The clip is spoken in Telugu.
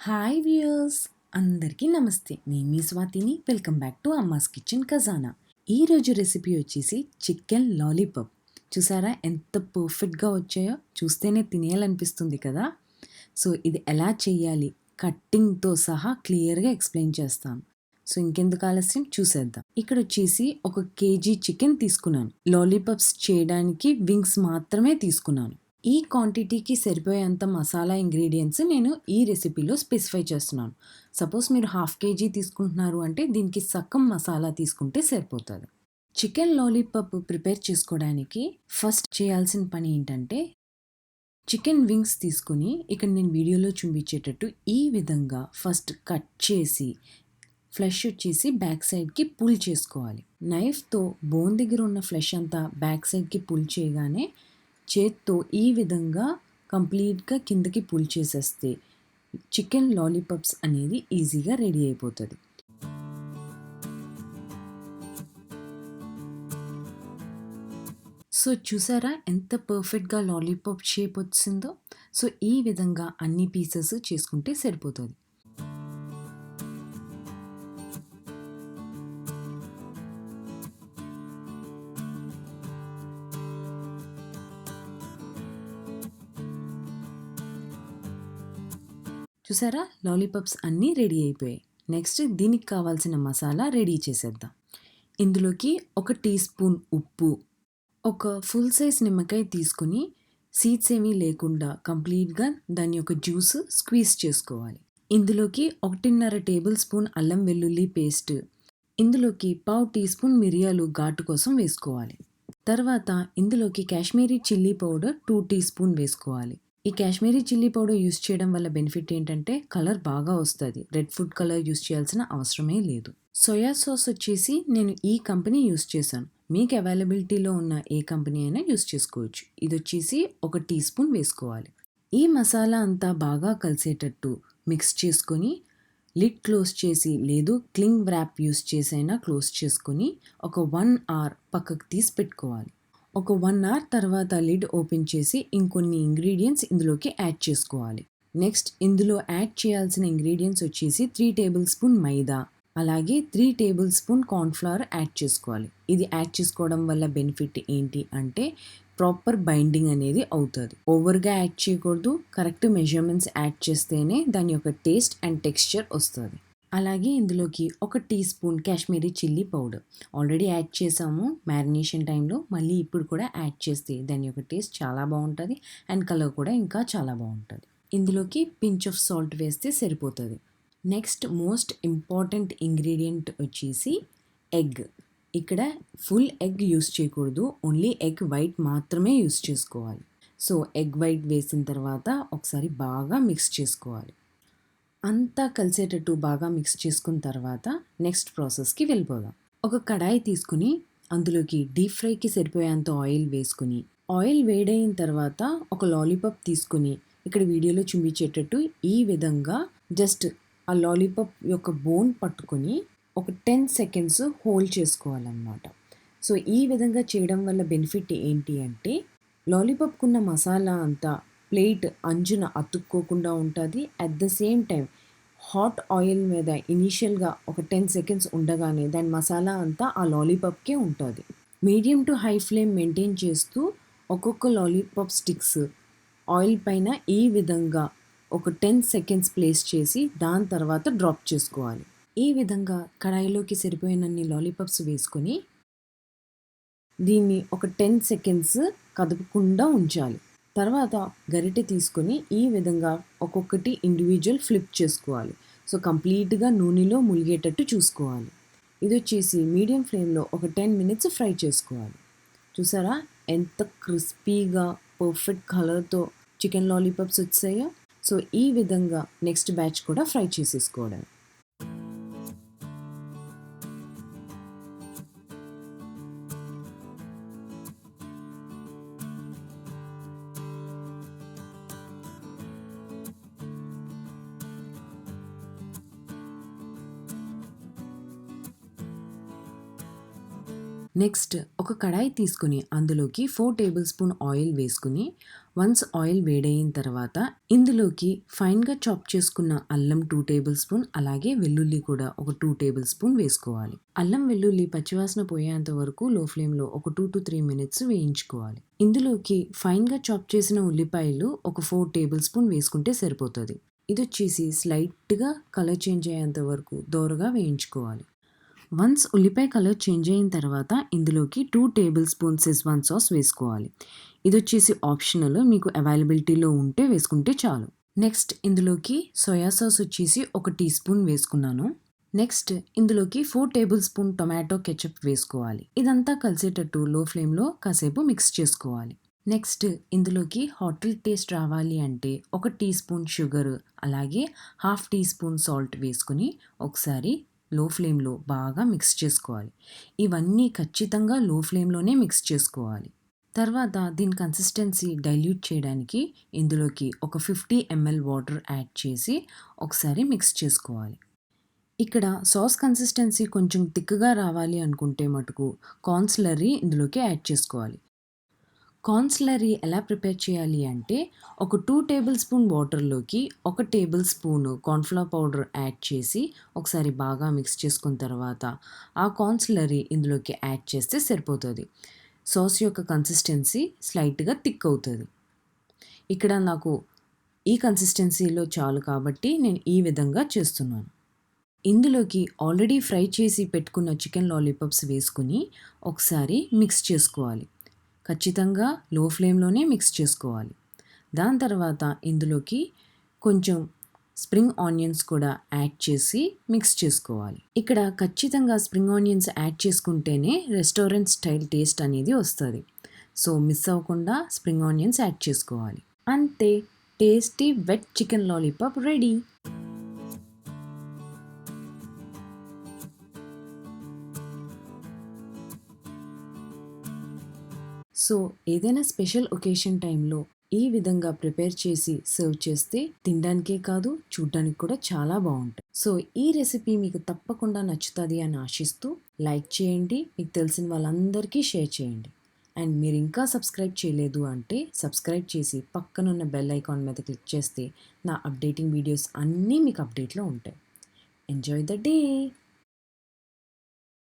హాయ్ వ్యూయర్స్, అందరికీ నమస్తే. నేను మీ స్వాతిని. Welcome back to Amma's kitchen Khazana. ఈరోజు రెసిపీ వచ్చేసి చికెన్ లాలీపాప్. చూసారా ఎంత పర్ఫెక్ట్గా వచ్చాయో? చూస్తేనే తినేయాలనిపిస్తుంది కదా. సో ఇది ఎలా చేయాలి, కట్టింగ్తో సహా క్లియర్గా ఎక్స్ప్లెయిన్ చేస్తాను. సో ఇంకెందుకు ఆలస్యం, చూసేద్దాం. ఇక్కడ వచ్చేసి 1 కేజీ చికెన్ తీసుకున్నాను. లాలీపాప్స్ చేయడానికి వింగ్స్ మాత్రమే తీసుకున్నాను. ఈ క్వాంటిటీకి సరిపోయేంత మసాలా ఇంగ్రీడియంట్స్ నేను ఈ రెసిపీలో స్పెసిఫై చేస్తున్నాను. సపోజ్ మీరు 1/2 కేజీ తీసుకుంటున్నారు అంటే దీనికి సగం మసాలా తీసుకుంటే సరిపోతుంది. చికెన్ లాలీపాప్ ప్రిపేర్ చేసుకోవడానికి ఫస్ట్ చేయాల్సిన పని ఏంటంటే, చికెన్ వింగ్స్ తీసుకుని ఇక్కడ నేను వీడియోలో చూపించేటట్టు ఈ విధంగా ఫస్ట్ కట్ చేసి ఫ్లెష్ వచ్చేసి బ్యాక్ సైడ్కి పుల్ చేసుకోవాలి. నైఫ్తో బోన్ దగ్గర ఉన్న ఫ్లెష్ అంతా బ్యాక్ సైడ్కి పుల్ చేయగానే చేత్తో ఈ విధంగా కంప్లీట్గా కిందకి పుల్ చేసేస్తే చికెన్ లాలీపాప్స్ అనేది ఈజీగా రెడీ అయిపోతుంది. సో చూసారా ఎంత పర్ఫెక్ట్గా లాలీపాప్ షేప్ వచ్చిందో? సో ఈ విధంగా అన్ని పీసెస్ చేసుకుంటే సరిపోతుంది. చూసారా, లాలీపాప్స్ అన్నీ రెడీ అయిపోయాయి. నెక్స్ట్ దీనికి కావాల్సిన మసాలా రెడీ చేసేద్దాం. ఇందులోకి 1 టీ స్పూన్ ఉప్పు, ఒక ఫుల్ సైజ్ నిమ్మకాయ తీసుకుని సీడ్స్ ఏమీ లేకుండా కంప్లీట్గా దాని యొక్క జ్యూస్ స్క్వీజ్ చేసుకోవాలి. ఇందులోకి 1.5 టేబుల్ స్పూన్ అల్లం వెల్లుల్లి పేస్ట్, ఇందులోకి 1/2 టీ స్పూన్ మిరియాలు ఘాటు కోసం వేసుకోవాలి. తర్వాత ఇందులోకి Kashmiri chilli powder 2 teaspoon వేసుకోవాలి. ఈ కాశ్మీరీ చిల్లీ పౌడర్ యూస్ చేయడం వల్ల బెనిఫిట్ ఏంటంటే కలర్ బాగా వస్తుంది. రెడ్ ఫుడ్ కలర్ యూస్ చేయాల్సిన అవసరమే లేదు. సోయా సాస్ వచ్చేసి నేను ఈ కంపెనీ యూస్ చేశాను. మీకు అవైలబిలిటీలో ఉన్న ఏ కంపెనీ అయినా యూస్ చేసుకోవచ్చు. ఇది వచ్చేసి 1 టీ స్పూన్ వేసుకోవాలి. ఈ మసాలా అంతా బాగా కలిసేటట్టు మిక్స్ చేసుకొని లిడ్ క్లోజ్ చేసి, లేదు క్లింగ్ వ్రాప్ యూస్ చేసైనా క్లోజ్ చేసుకొని ఒక 1 అవర్ పక్కకు తీసి పెట్టుకోవాలి. ఒక 1 అవర్ తర్వాత లిడ్ ఓపెన్ చేసి ఇంకొన్ని ఇంగ్రీడియంట్స్ ఇందులోకి యాడ్ చేసుకోవాలి. నెక్స్ట్ ఇందులో యాడ్ చేయాల్సిన ఇంగ్రీడియంట్స్ వచ్చేసి 3 టేబుల్ స్పూన్ మైదా, అలాగే 3 టేబుల్ స్పూన్ కార్న్ఫ్లవర్ యాడ్ చేసుకోవాలి. ఇది యాడ్ చేసుకోవడం వల్ల బెనిఫిట్ ఏంటి అంటే ప్రాపర్ బైండింగ్ అనేది అవుతుంది. ఓవర్గా యాడ్ చేయకూడదు, కరెక్ట్ మెజర్మెంట్స్ యాడ్ చేస్తేనే దాని యొక్క టేస్ట్ అండ్ టెక్స్చర్ వస్తుంది. అలాగే ఇందులోకి 1 teaspoon Kashmiri chilli powder already add చేసాము మ్యారినేషన్ టైంలో. మళ్ళీ ఇప్పుడు కూడా యాడ్ చేస్తే దాని యొక్క టేస్ట్ చాలా బాగుంటుంది అండ్ కలర్ కూడా ఇంకా చాలా బాగుంటుంది. ఇందులోకి పించ్ ఆఫ్ సాల్ట్ వేస్తే సరిపోతుంది. నెక్స్ట్ మోస్ట్ ఇంపార్టెంట్ ఇంగ్రీడియంట్ వచ్చేసి ఎగ్. ఇక్కడ ఫుల్ ఎగ్ యూస్ చేయకూడదు, ఓన్లీ ఎగ్ వైట్ మాత్రమే యూస్ చేసుకోవాలి. సో ఎగ్ వైట్ వేసిన తర్వాత ఒకసారి బాగా మిక్స్ చేసుకోవాలి. అంతా కలిసేటట్టు బాగా మిక్స్ చేసుకున్న తర్వాత నెక్స్ట్ ప్రాసెస్కి వెళ్ళిపోదాం. ఒక కడాయి తీసుకుని అందులోకి డీప్ ఫ్రైకి సరిపోయేంత ఆయిల్ వేసుకుని, ఆయిల్ వేడైన తర్వాత ఒక లాలీపాప్ తీసుకుని ఇక్కడ వీడియోలో చూపించేటట్టు ఈ విధంగా జస్ట్ ఆ లాలీపాప్ యొక్క బోన్ పట్టుకొని ఒక 10 సెకండ్స్ హోల్డ్ చేసుకోవాలన్నమాట. సో ఈ విధంగా చేయడం వల్ల బెనిఫిట్ ఏంటి అంటే లాలీపాప్కున్న మసాలా అంతా ప్లేట్ అంచున అతుక్కోకుండా ఉంటుంది. At the same time hot oil మీద ఇనీషియల్గా ఒక 10 సెకండ్స్ ఉండగానే దాని మసాలా అంతా ఆ లాలీపాప్కే ఉంటుంది. Medium to high flame maintain చేస్తూ ఒక్కొక్క లాలీపాప్ స్టిక్స్ ఆయిల్ పైన ఈ విధంగా ఒక 10 సెకండ్స్ ప్లేస్ చేసి దాని తర్వాత డ్రాప్ చేసుకోవాలి. ఈ విధంగా కడాయిలోకి సరిపోయినన్ని లాలీపాప్స్ వేసుకొని దీన్ని ఒక 10 సెకండ్స్ కదపకుండా ఉంచాలి. తర్వాత గరిటె తీసుకొని ఈ విధంగా ఒక్కొక్కటి ఇండివిజువల్ ఫ్లిప్ చేసుకోవాలి. సో కంప్లీట్గా నూనెలో ములిగేటట్టు చూసుకోవాలి. ఇది వచ్చేసి మీడియం ఫ్లేమ్లో ఒక 10 మినిట్స్ ఫ్రై చేసుకోవాలి. చూసారా ఎంత క్రిస్పీగా పర్ఫెక్ట్ కలర్తో చికెన్ లాలీపాప్స్ వచ్చాయో? సో ఈ విధంగా నెక్స్ట్ బ్యాచ్ కూడా ఫ్రై చేసేసుకోవడం. నెక్స్ట్ ఒక కడాయి తీసుకొని అందులోకి 4 టేబుల్ స్పూన్ ఆయిల్ వేసుకుని వన్స్ ఆయిల్ వేడయిన తర్వాత ఇందులోకి ఫైన్గా చాప్ చేసుకున్న అల్లం 2 టేబుల్ స్పూన్ అలాగే వెల్లుల్లి కూడా ఒక 2 టేబుల్ స్పూన్ వేసుకోవాలి. అల్లం వెల్లుల్లి పచ్చివాసన పోయేంత వరకు లో ఫ్లేమ్లో ఒక 2 to 3 మినిట్స్ వేయించుకోవాలి. ఇందులోకి ఫైన్గా చాప్ చేసిన ఉల్లిపాయలు ఒక 4 టేబుల్ స్పూన్ వేసుకుంటే సరిపోతుంది. ఇది వచ్చేసి స్లైట్గా కలర్ చేంజ్ అయ్యేంత వరకు దోరగా వేయించుకోవాలి. వన్స్ ఉల్లిపాయ కలర్ చేంజ్ అయిన తర్వాత ఇందులోకి 2 టేబుల్ స్పూన్ షెజ్వాన్ సాస్ వేసుకోవాలి. ఇది వచ్చేసి ఆప్షనల్, మీకు అవైలబిలిటీలో ఉంటే వేసుకుంటే చాలు. నెక్స్ట్ ఇందులోకి సోయా సాస్ వచ్చేసి 1 టీ స్పూన్ వేసుకున్నాను. నెక్స్ట్ ఇందులోకి 4 టేబుల్ స్పూన్ టొమాటో కెచప్ వేసుకోవాలి. ఇదంతా కలిసేటట్టు లో ఫ్లేమ్లో కాసేపు మిక్స్ చేసుకోవాలి. నెక్స్ట్ ఇందులోకి హోటల్ టేస్ట్ రావాలి అంటే 1 టీ స్పూన్ షుగర్ అలాగే హాఫ్ టీ స్పూన్ సాల్ట్ వేసుకుని ఒకసారి లో ఫ్లేమ్లో బాగా మిక్స్ చేసుకోవాలి. ఇవన్నీ ఖచ్చితంగా లో ఫ్లేమ్లోనే మిక్స్ చేసుకోవాలి. తర్వాత దీని కన్సిస్టెన్సీ డైల్యూట్ చేయడానికి ఇందులోకి ఒక 50 ml వాటర్ యాడ్ చేసి ఒకసారి మిక్స్ చేసుకోవాలి. ఇక్కడ సాస్ కన్సిస్టెన్సీ కొంచెం థిక్గా రావాలి అనుకుంటే మటుకు కార్న్ స్లర్రీ ఇందులోకి యాడ్ చేసుకోవాలి. కార్న్ స్లర్రీ ఎలా ప్రిపేర్ చేయాలి అంటే ఒక 2 టేబుల్ స్పూన్ వాటర్లోకి 1 tablespoon cornflour powder add చేసి ఒకసారి బాగా మిక్స్ చేసుకున్న తర్వాత ఆ కార్న్ స్లర్రీ ఇందులోకి యాడ్ చేస్తే సరిపోతుంది. సాస్ యొక్క కన్సిస్టెన్సీ స్లైట్గా థిక్ అవుతుంది. ఇక్కడ నాకు ఈ కన్సిస్టెన్సీలో చాలు కాబట్టి నేను ఈ విధంగా చేస్తున్నాను. ఇందులోకి ఆల్రెడీ ఫ్రై చేసి పెట్టుకున్న చికెన్ లాలీపాప్స్ వేసుకుని ఒకసారి మిక్స్ చేసుకోవాలి. ఖచ్చితంగా లో ఫ్లేమ్లోనే మిక్స్ చేసుకోవాలి. దాని తర్వాత ఇందులోకి కొంచెం స్ప్రింగ్ ఆనియన్స్ కూడా యాడ్ చేసి మిక్స్ చేసుకోవాలి. ఇక్కడ ఖచ్చితంగా స్ప్రింగ్ ఆనియన్స్ యాడ్ చేసుకుంటేనే రెస్టారెంట్ స్టైల్ టేస్ట్ అనేది వస్తుంది. సో మిస్ అవ్వకుండా స్ప్రింగ్ ఆనియన్స్ యాడ్ చేసుకోవాలి. అంతే, tasty wet chicken lollipop ready. So ఏదైనా స్పెషల్ ఒకేషన్ టైంలో ఈ విధంగా ప్రిపేర్ చేసి సర్వ్ చేస్తే తినడానికే కాదు చూడ్డానికి కూడా చాలా బాగుంటుంది. సో ఈ రెసిపీ మీకు తప్పకుండా నచ్చుతుంది అని ఆశిస్తూ లైక్ చేయండి, మీకు తెలిసిన వాళ్ళందరికీ షేర్ చేయండి. అండ్ మీరు ఇంకా సబ్స్క్రైబ్ చేయలేదు అంటే సబ్స్క్రైబ్ చేసి పక్కనున్న బెల్ ఐకాన్ మీద క్లిక్ చేస్తే నా అప్డేటింగ్ వీడియోస్ అన్నీ మీకు అప్డేట్లో ఉంటాయి. Enjoy the day.